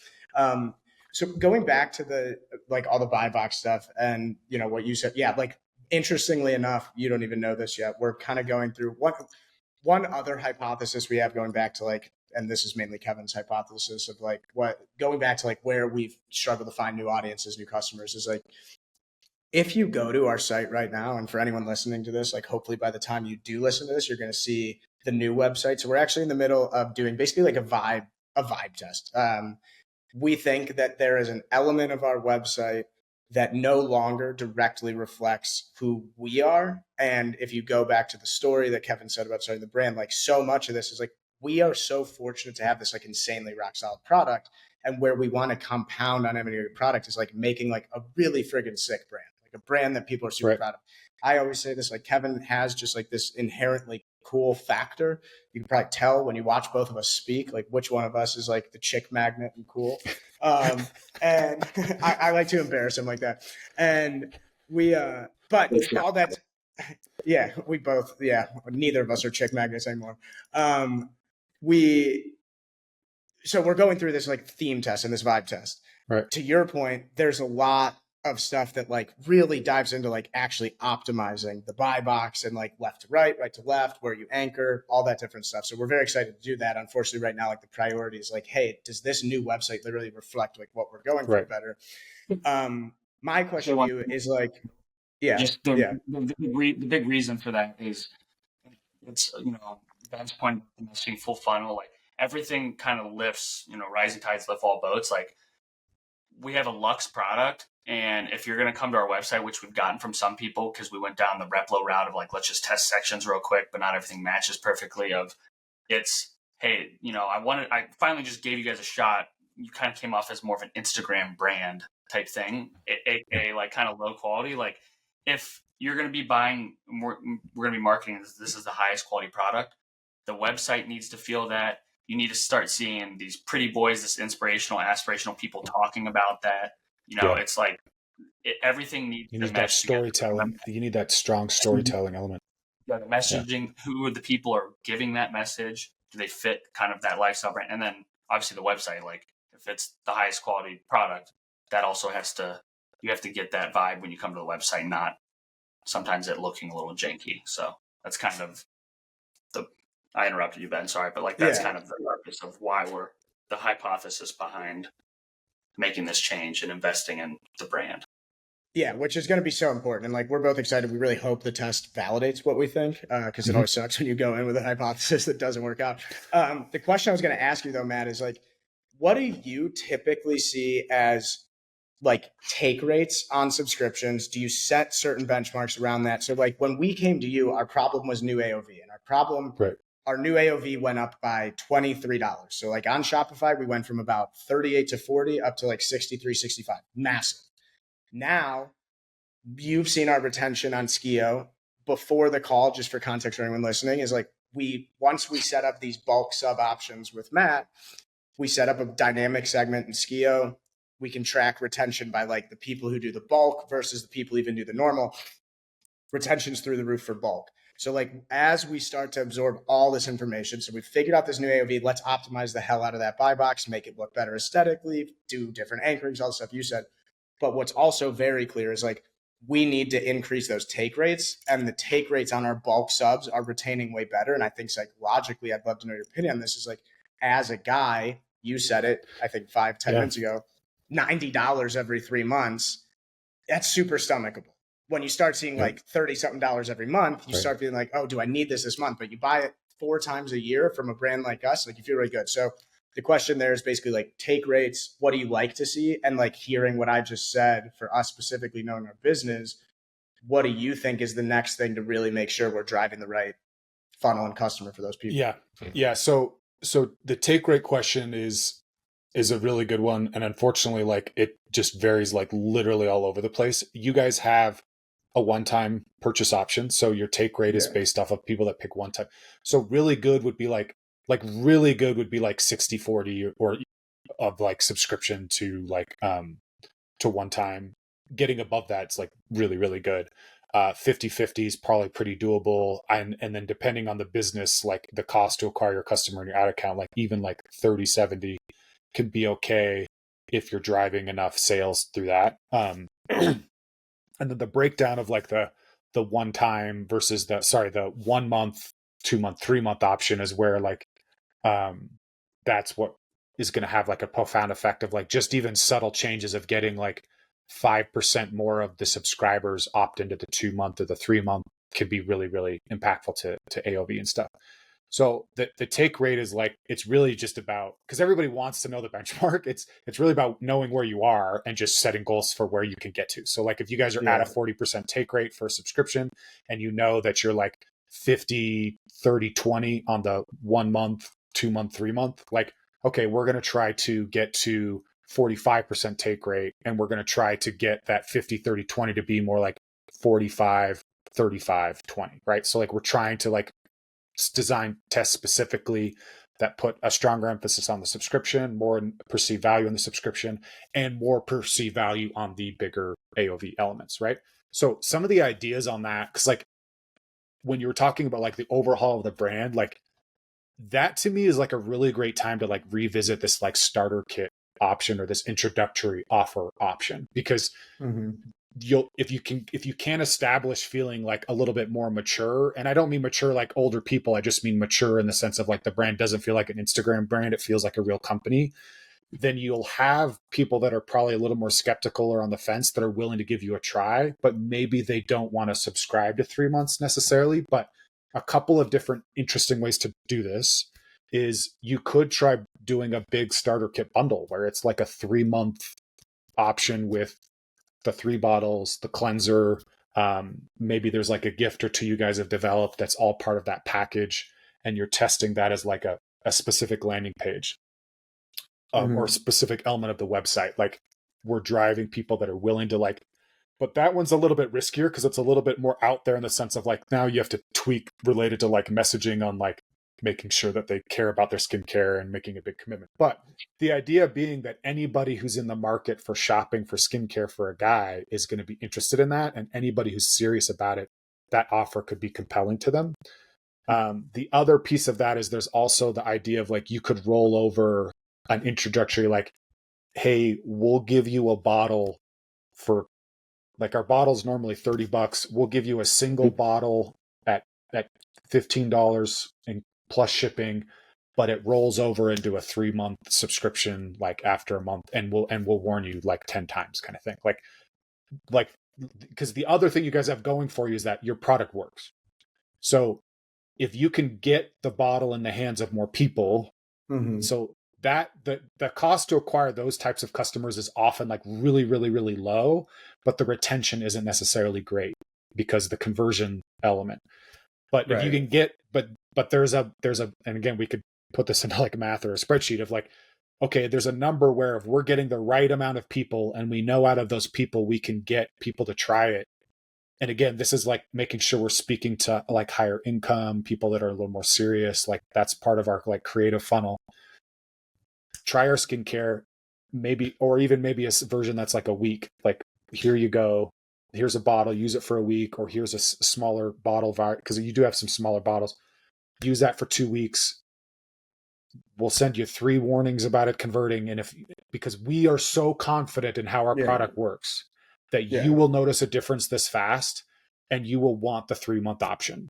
So going back to the like all the buy box stuff and you know what you said, yeah, like interestingly enough, you don't even know this yet. We're kind of going through one other hypothesis we have going back to like, and this is mainly Kevin's hypothesis of like what going back to like where we've struggled to find new audiences, new customers is like if you go to our site right now, and for anyone listening to this, like hopefully by the time you do listen to this, you're going to see the new website. So we're actually in the middle of doing basically like a vibe test. We think that there is an element of our website that no longer directly reflects who we are. And if you go back to the story that Kevin said about starting the brand, like so much of this is like, we are so fortunate to have this like insanely rock solid product. And where we want to compound on every product is like making like a really friggin' sick brand, like a brand that people are super proud of. I always say this, like Kevin has just like this inherently cool factor. You can probably tell when you watch both of us speak, like which one of us is like the chick magnet and cool. And I like to embarrass him like that. And we, but all that, yeah, we both, yeah, neither of us are chick magnets anymore. So we're going through this like theme test and this vibe test. Right. To your point, there's a lot of stuff that like really dives into like actually optimizing the buy box and like left to right to left, where you anchor, all that different stuff. So we're very excited to do that. Unfortunately, right now, like the priority is like, hey, does this new website literally reflect like what we're going for better? My question to you is like, the big reason for that is it's, you know, Ben's point, the messaging full funnel, like everything kind of lifts, you know, rising tides lift all boats. Like we have a luxe product. And if you're going to come to our website, which we've gotten from some people, because we went down the Replo route of like, let's just test sections real quick, but not everything matches perfectly of it's, hey, you know, I finally just gave you guys a shot. You kind of came off as more of an Instagram brand type thing, aka like kind of low quality. Like if you're going to be buying, we're going to be marketing this is the highest quality product. The website needs to feel that. You need to start seeing these pretty boys, this inspirational, aspirational people talking about that. You know, it's like everything needs. You need that storytelling. You need that strong storytelling element. Yeah, the messaging. Who are the people are giving that message? Do they fit kind of that lifestyle brand? And then obviously the website. Like if it's the highest quality product, that also has to. You have to get that vibe when you come to the website, not sometimes it looking a little janky. So that's kind of the. I interrupted you, Ben. Sorry, but like that's kind of the purpose of why we're the hypothesis behind making this change and investing in the brand. Yeah, which is going to be so important. And like, we're both excited. We really hope the test validates what we think, because it always sucks when you go in with a hypothesis that doesn't work out. The question I was going to ask you though, Matt, is like, what do you typically see as like take rates on subscriptions? Do you set certain benchmarks around that? So like when we came to you, our problem was new AOV, and our new AOV went up by $23. So like on Shopify, we went from about 38 to 40 up to like 63, 65, massive. Now you've seen our retention on SKU before the call, just for context for anyone listening, is like once we set up these bulk sub options with Matt, we set up a dynamic segment in SKU. We can track retention by like the people who do the bulk versus the people who even do the normal. Retention's through the roof for bulk. So like as we start to absorb all this information, so we figured out this new AOV, let's optimize the hell out of that buy box, make it look better aesthetically, do different anchorings, all the stuff you said. But what's also very clear is like we need to increase those take rates, and the take rates on our bulk subs are retaining way better. And I think psychologically, I'd love to know your opinion on this, is like, as a guy, you said it, I think 5-10 minutes ago, $90 every 3 months, that's super stomachable. When you start seeing like 30 something dollars every month, you start feeling like, oh, do I need this month? But you buy it 4 times a year from a brand like us, like you feel really good. So the question there is basically like take rates. What do you like to see? And like hearing what I just said, for us specifically knowing our business, what do you think is the next thing to really make sure we're driving the right funnel and customer for those people? Yeah. So the take rate question is is a really good one. And unfortunately, like it just varies like literally all over the place. You guys have a one-time purchase option. So your take rate is Yeah. based off of people that pick one time. So really good would be like really good would be like 60-40 or of like subscription to one time. Getting above that, it's like really, really good. 50-50 is probably pretty doable. And then depending on the business, like the cost to acquire your customer in your ad account, like even like 30-70 could be okay if you're driving enough sales through that. And then the breakdown of like the one time versus the 1 month, 2 month, 3 month option is where like um that's what is going to have like a profound effect of like just even subtle changes of getting like 5% more of the subscribers opt into the 2 month or the 3 month could be really, really impactful to AOV and stuff. So the take rate is like, it's really just about, because everybody wants to know the benchmark. It's really about knowing where you are and just setting goals for where you can get to. So like if you guys are at a 40% take rate for a subscription and you know that you're like 50, 30, 20 on the 1 month, 2 month, 3 month, like, okay, we're going to try to get to 45% take rate. And we're going to try to get that 50, 30, 20 to be more like 45, 35, 20, right? So like we're trying to like design tests specifically that put a stronger emphasis on the subscription, more perceived value in the subscription, and more perceived value on the bigger AOV elements, right? So some of the ideas on that, because like when you were talking about like the overhaul of the brand, like that to me is like a really great time to like revisit this like starter kit option or this introductory offer option, because you'll if you can establish feeling like a little bit more mature, and I don't mean mature like older people, I just mean mature in the sense of like the brand doesn't feel like an Instagram brand, it feels like a real company, then you'll have people that are probably a little more skeptical or on the fence that are willing to give you a try, but maybe they don't want to subscribe to 3 months necessarily. But a couple of different interesting ways to do this is you could try doing a big starter kit bundle where it's like a 3 month option with the 3 bottles, the cleanser. Maybe there's like a gift or two you guys have developed that's all part of that package, and you're testing that as like a specific landing page or a specific element of the website. Like we're driving people that are willing to like, but that one's a little bit riskier because it's a little bit more out there in the sense of like now you have to tweak related to like messaging on like making sure that they care about their skincare and making a big commitment. But the idea being that anybody who's in the market for shopping for skincare for a guy is going to be interested in that. And anybody who's serious about it, that offer could be compelling to them. The other piece of that is there's also the idea of like you could roll over an introductory, like, hey, we'll give you a bottle for like our bottle's normally $30. We'll give you a single bottle at $15 and plus shipping, but it rolls over into a 3 month subscription like after a month, and we'll warn you like 10 times kind of thing. Like because the other thing you guys have going for you is that your product works. So if you can get the bottle in the hands of more people, so that the cost to acquire those types of customers is often like really, really, really low, but the retention isn't necessarily great because the conversion element. But if you can get, but there's a, and again, we could put this into like math or a spreadsheet of like, okay, there's a number where if we're getting the right amount of people and we know out of those people, we can get people to try it. And again, this is like making sure we're speaking to like higher income people that are a little more serious. Like that's part of our like creative funnel. Try our skincare, maybe, or even maybe a version that's like a week. Like, here you go. Here's a bottle, use it for a week, or here's a smaller bottle, because you do have some smaller bottles. Use that for 2 weeks. We'll send you 3 warnings about it converting. And because we are so confident in how our product works, that you will notice a difference this fast and you will want the 3 month option.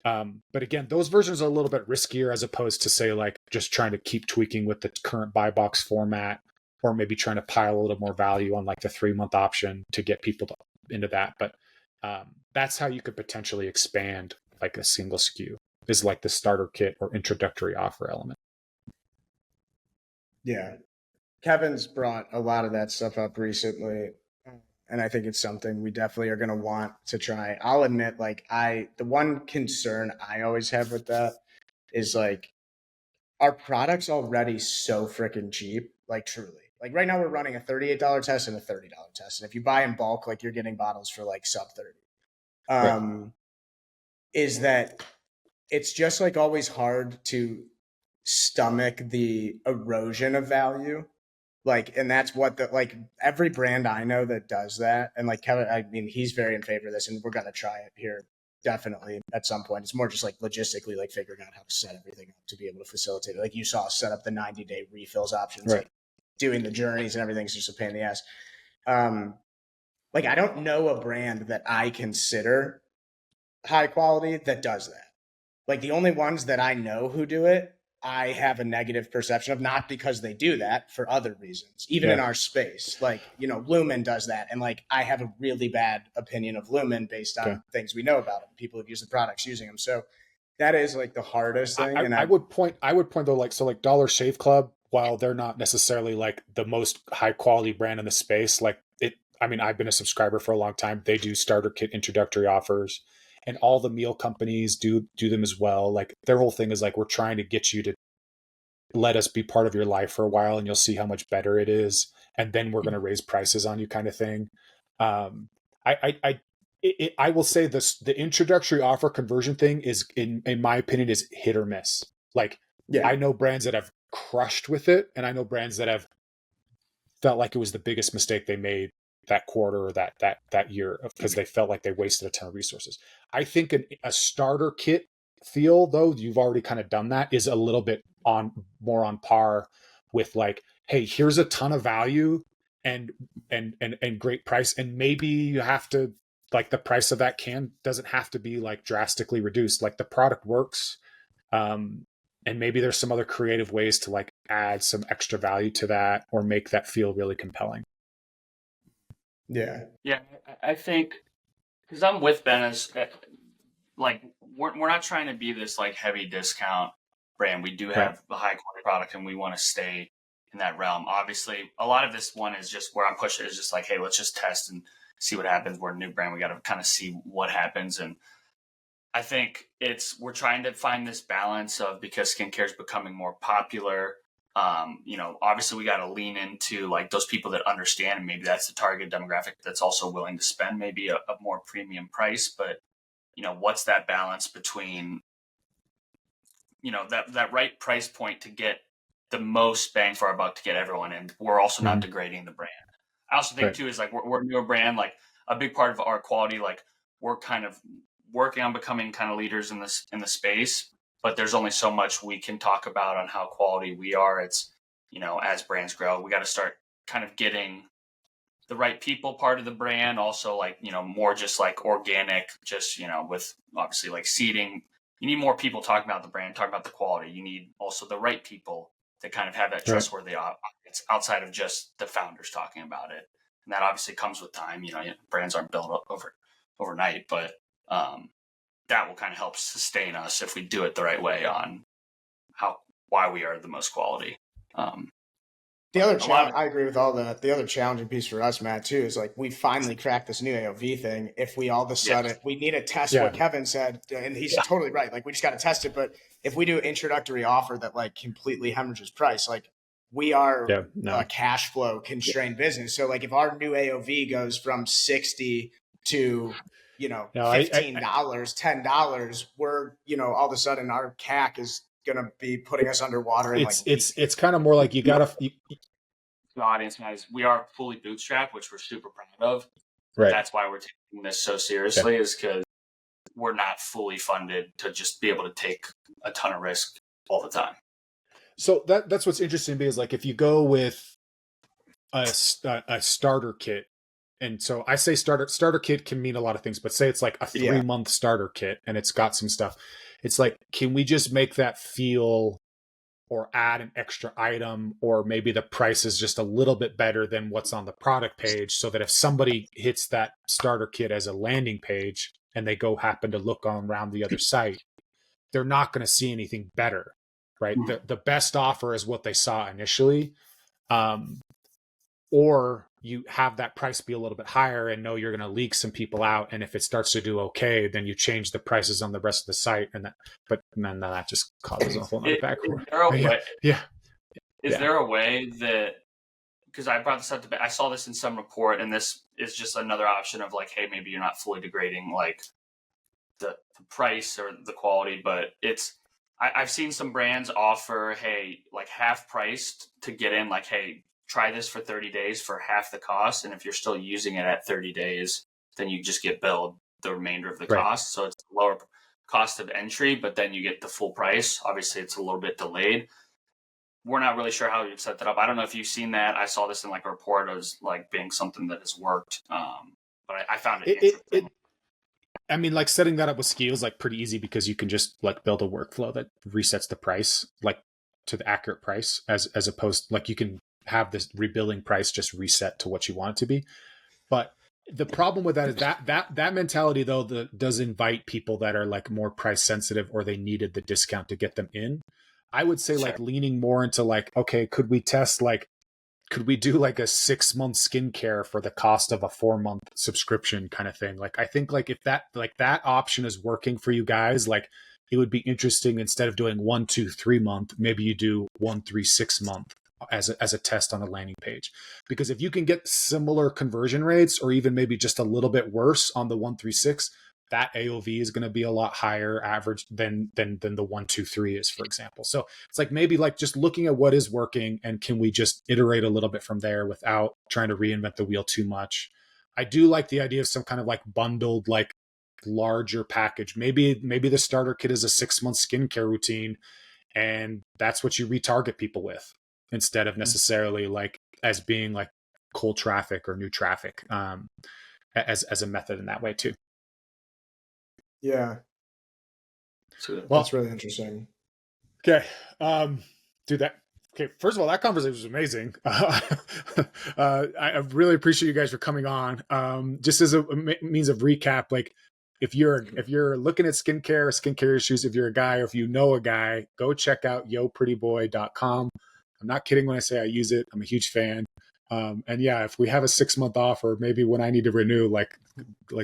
But again, those versions are a little bit riskier as opposed to say like just trying to keep tweaking with the current buy box format, or maybe trying to pile a little more value on like the 3 month option to get people into that. But that's how you could potentially expand like a single SKU, is like the starter kit or introductory offer element. Yeah. Kevin's brought a lot of that stuff up recently, and I think it's something we definitely are going to want to try. I'll admit, like the one concern I always have with that is like our product's already so freaking cheap, like truly. Like right now we're running a $38 test and a $30 test. And if you buy in bulk, like you're getting bottles for like sub 30. Right. Is that it's just like always hard to stomach the erosion of value. Like, and that's what the like every brand I know that does that, and like Kevin, I mean, he's very in favor of this, and we're gonna try it here definitely at some point. It's more just like logistically, like figuring out how to set everything up to be able to facilitate it. Like you saw us set up the 90-day refills options, Right. like doing the journeys and everything's just a pain in the ass. Like I don't know a brand that I consider high quality that does that. Like the only ones that I know who do it, I have a negative perception of, not because they do that, for other reasons. Even in our space, like, you know, Lumen does that. And like, I have a really bad opinion of Lumen based on things we know about them, people who've used the products using them. So that is like the hardest thing. I would point though, like, so like Dollar Shave Club, while they're not necessarily like the most high quality brand in the space, like it, I mean, I've been a subscriber for a long time. They do starter kit introductory offers, and all the meal companies do them as well. Like their whole thing is like, we're trying to get you to let us be part of your life for a while, and you'll see how much better it is, and then we're going to raise prices on you, kind of thing. I will say this: the introductory offer conversion thing is, in my opinion, is hit or miss. Like, I know brands that have crushed with it, and I know brands that have felt like it was the biggest mistake they made that quarter or that year, because they felt like they wasted a ton of resources. I think a starter kit feel, though, you've already kind of done that, is a little bit more on par with like, hey, here's a ton of value and great price, and maybe you have to, like, the price of that can doesn't have to be like drastically reduced. Like the product works, and maybe there's some other creative ways to like add some extra value to that or make that feel really compelling. Yeah. I think, because I'm with Ben, as like we're not trying to be this like heavy discount brand. We do have a high quality product, and we want to stay in that realm. Obviously, a lot of this one is just where I'm pushing is just like, hey, let's just test and see what happens. We're a new brand. We got to kind of see what happens. And I think we're trying to find this balance of, because skincare is becoming more popular. You know, obviously we got to lean into like those people that understand, and maybe that's the target demographic that's also willing to spend maybe a more premium price. But, you know, what's that balance between, you know, that right price point to get the most bang for our buck to get everyone in. We're also not degrading the brand. I also think too is like we're a newer brand. Like a big part of our quality, like we're kind of working on becoming kind of leaders in the space, but there's only so much we can talk about on how quality we are. It's, you know, as brands grow, we got to start kind of getting the right people part of the brand. Also, like, you know, more just like organic, just, you know, with obviously like seeding. You need more people talking about the brand, talking about the quality. You need also the right people to kind of have that trustworthy audience outside of just the founders talking about it. And that obviously comes with time. You know, brands aren't built up overnight, but that will kind of help sustain us if we do it the right way on why we are the most quality. The other challenge, I agree with all that. The other challenging piece for us, Matt, too, is like we finally cracked this new AOV thing. If we all of a sudden we need to test what Kevin said, and he's totally right. Like we just got to test it. But if we do an introductory offer that like completely hemorrhages price, like we are a cash flow constrained business. So like if our new AOV goes from 60 to, you know, $15, $10, we're, you know, all of a sudden our CAC is going to be putting us underwater. It's kind of more like you got to. The audience, guys, we are fully bootstrapped, which we're super proud of. Right. That's why we're taking this so seriously, is because we're not fully funded to just be able to take a ton of risk all the time. So that's what's interesting, because like if you go with a starter kit, and so I say starter kit can mean a lot of things, but say it's like a 3-month starter kit and it's got some stuff. It's like, can we just make that feel, or add an extra item, or maybe the price is just a little bit better than what's on the product page, so that if somebody hits that starter kit as a landing page and they go happen to look on around the other site, they're not going to see anything better, right? The best offer is what they saw initially. Or you have that price be a little bit higher and know you're going to leak some people out. And if it starts to do okay, then you change the prices on the rest of the site. And then that just causes a whole other backward. Is there a way that, because I brought this up I saw this in some report, and this is just another option of like, hey, maybe you're not fully degrading like the price or the quality, but I've seen some brands offer, hey, like half priced to get in, like, hey, try this for 30 days for half the cost. And if you're still using it at 30 days, then you just get billed the remainder of the cost. So it's lower cost of entry, but then you get the full price. Obviously, it's a little bit delayed. We're not really sure how you'd set that up. I don't know if you've seen that. I saw this in like a report as like being something that has worked. But I found it interesting. I mean, like setting that up with SKU is like pretty easy because you can just like build a workflow that resets the price like to the accurate price as opposed like you can have this rebilling price just reset to what you want it to be. But the problem with that is that mentality though does invite people that are like more price sensitive or they needed the discount to get them in. I would say like leaning more into like, okay, could we do like a 6-month skincare for the cost of a 4-month subscription kind of thing? Like, I think like if that option is working for you guys, like it would be interesting instead of doing 1, 2, 3 month, maybe you do 1, 3, 6 month as a test on a landing page. Because if you can get similar conversion rates or even maybe just a little bit worse on the 1, 3, 6, that AOV is going to be a lot higher average than the 1, 2, 3 is, for example. So it's like maybe like just looking at what is working and can we just iterate a little bit from there without trying to reinvent the wheel too much. I do like the idea of some kind of like bundled, like larger package. Maybe the starter kit is a 6-month skincare routine and that's what you retarget people with instead of necessarily like as being like cold traffic or new traffic as a method in that way too. Yeah. Well, that's really interesting. Okay. Dude, okay. First of all, that conversation was amazing. I really appreciate you guys for coming on. Just as a means of recap, like if you're looking at skincare issues, if you're a guy or if you know a guy, go check out yoprettyboy.com. I'm not kidding when I say I use it. I'm a huge fan. And yeah, if we have a 6-month offer, maybe when I need to renew, like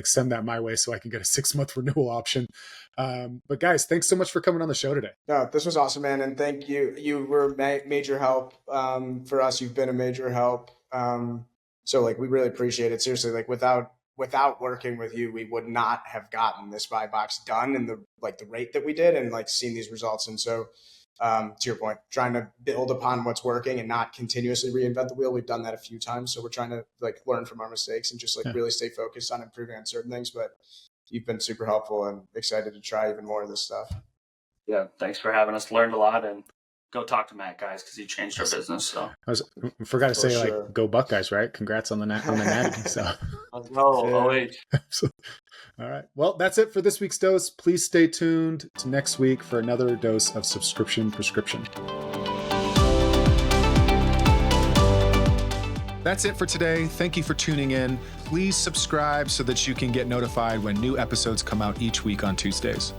send that my way so I can get a 6-month renewal option. But guys, thanks so much for coming on the show today. No, this was awesome, man. And thank you. You were major help for us. You've been a major help. So like, we really appreciate it. Seriously, like without working with you, we would not have gotten this buy box done in the rate that we did and like seen these results. And so, to your point, trying to build upon what's working and not continuously reinvent the wheel. We've done that a few times. So we're trying to like learn from our mistakes and just like really stay focused on improving on certain things. But you've been super helpful and excited to try even more of this stuff. Yeah. Thanks for having us. Learned a lot, and go talk to Matt, guys, because he changed our business. So I forgot to say like go Buckeyes, right? Congrats on the natty. So let's go. All right. Well, that's it for this week's dose. Please stay tuned to next week for another dose of Subscription Prescription. That's it for today. Thank you for tuning in. Please subscribe so that you can get notified when new episodes come out each week on Tuesdays.